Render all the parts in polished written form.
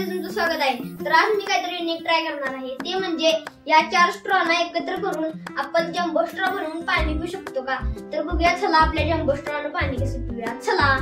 मध्ये तुमचं स्वागत आहे। तर आज मी काहीतरी युनिक ट्राय करणार आहे, ते म्हणजे या 4 स्ट्रॉना एकत्र करून आपण जम्बो स्ट्रॉ बनवून पाणी पिऊ शकतो का? तर बघूया, चला आपल्या जम्बो स्ट्रॉने पाणी कसं पिऊया। चला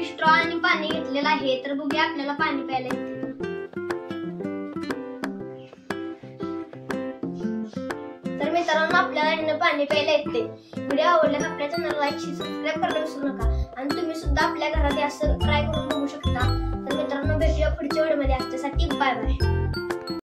स्ट्रॉ आणि पाणी घेतलेलं आहे। तर बघूया आपल्याला पाणी प्यायला येते। तर मित्रांनो, आपल्याला इथं पाणी प्यायला येते। व्हिडिओ आवडल्यास आपल्या चॅनलला लाईक आणि सबस्क्राइब करायला विसरू नका आणि तुम्ही सुद्धा आपल्या घरात असं ट्राय करून बघू शकता। तर मित्रांनो, भेटूया पुढच्या व्हिडिओमध्ये। आजच्यासाठी बाय बाय।